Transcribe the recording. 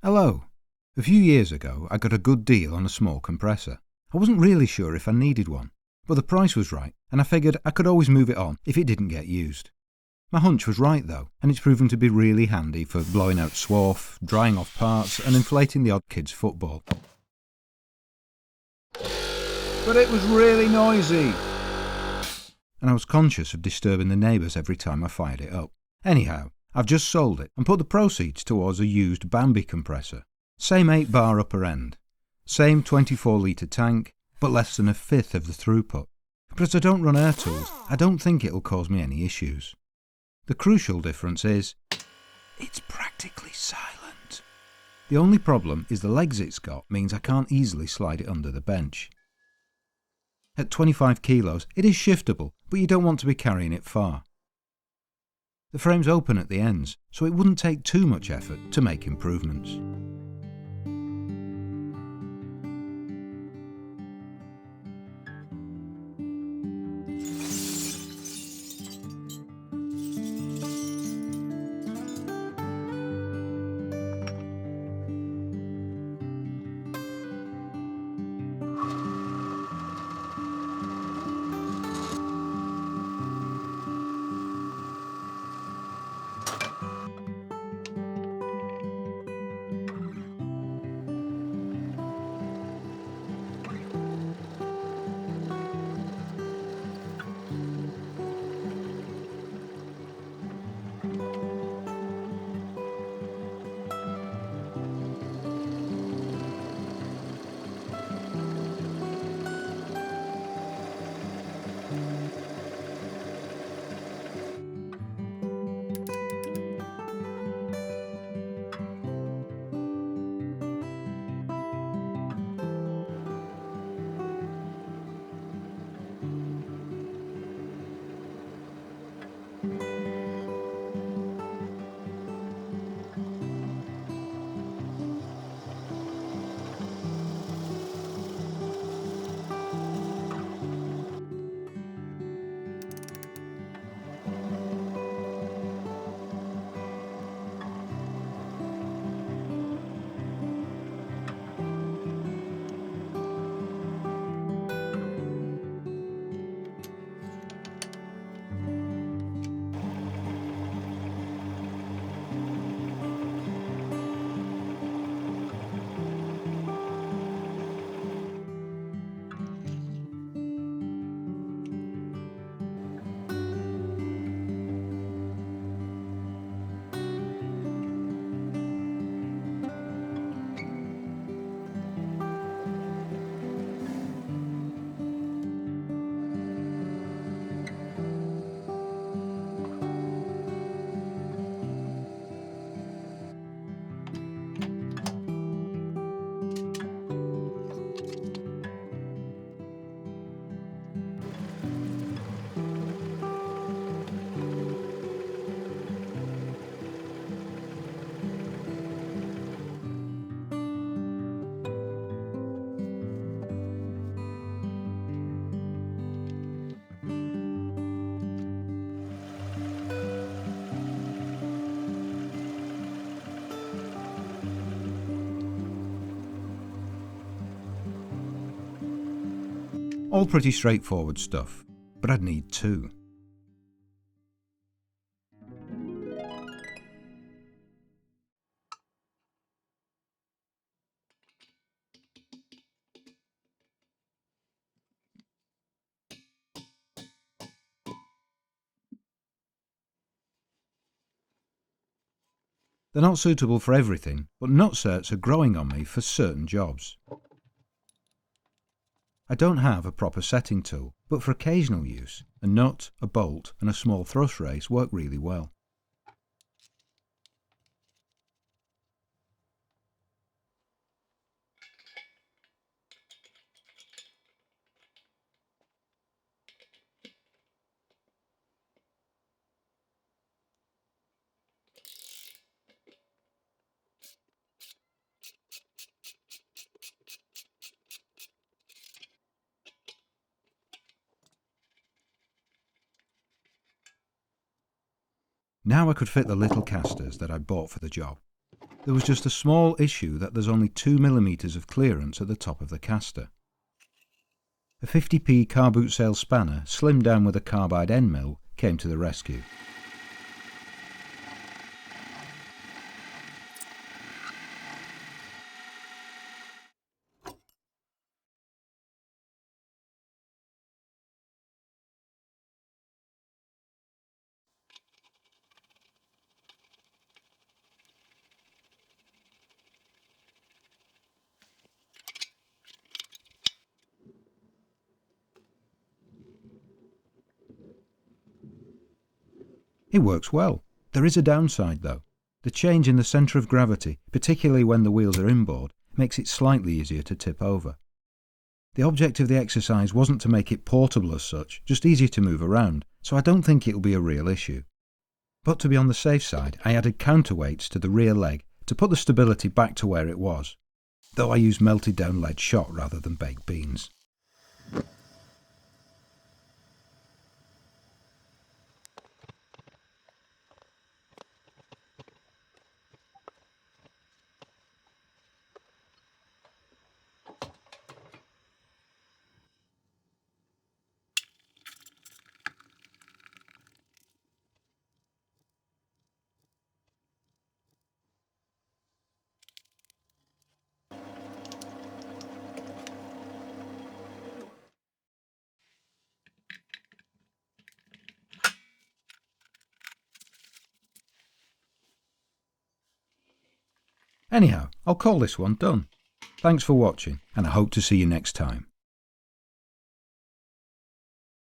Hello. A few years ago I got a good deal on a small compressor. I wasn't really sure if I needed one, but the price was right and I figured I could always move it on if it didn't get used. My hunch was right though, and it's proven to be really handy for blowing out swarf, drying off parts and inflating the odd kid's football. But it was really noisy, and I was conscious of disturbing the neighbours every time I fired it up. Anyhow, I've just sold it and put the proceeds towards a used Bambi compressor. Same 8-bar upper end, same 24-litre tank, but less than a fifth of the throughput. But as I don't run air tools, I don't think it'll cause me any issues. The crucial difference is, it's practically silent. The only problem is the legs it's got means I can't easily slide it under the bench. At 25 kilos, it is shiftable, but you don't want to be carrying it far. The frame's open at the ends, so it wouldn't take too much effort to make improvements. All pretty straightforward stuff, but I'd need two. They're not suitable for everything, but nutserts are growing on me for certain jobs. I don't have a proper setting tool, but for occasional use, a nut, a bolt and a small thrust race work really well. Now I could fit the little castors that I bought for the job. There was just a small issue that there's only 2mm of clearance at the top of the caster. A 50p car boot sale spanner, slimmed down with a carbide end mill, came to the rescue. It works well. There is a downside though. The change in the centre of gravity, particularly when the wheels are inboard, makes it slightly easier to tip over. The object of the exercise wasn't to make it portable as such, just easier to move around, so I don't think it'll be a real issue. But to be on the safe side, I added counterweights to the rear leg to put the stability back to where it was, though I used melted down lead shot rather than baked beans. Anyhow, I'll call this one done. Thanks for watching, and I hope to see you next time.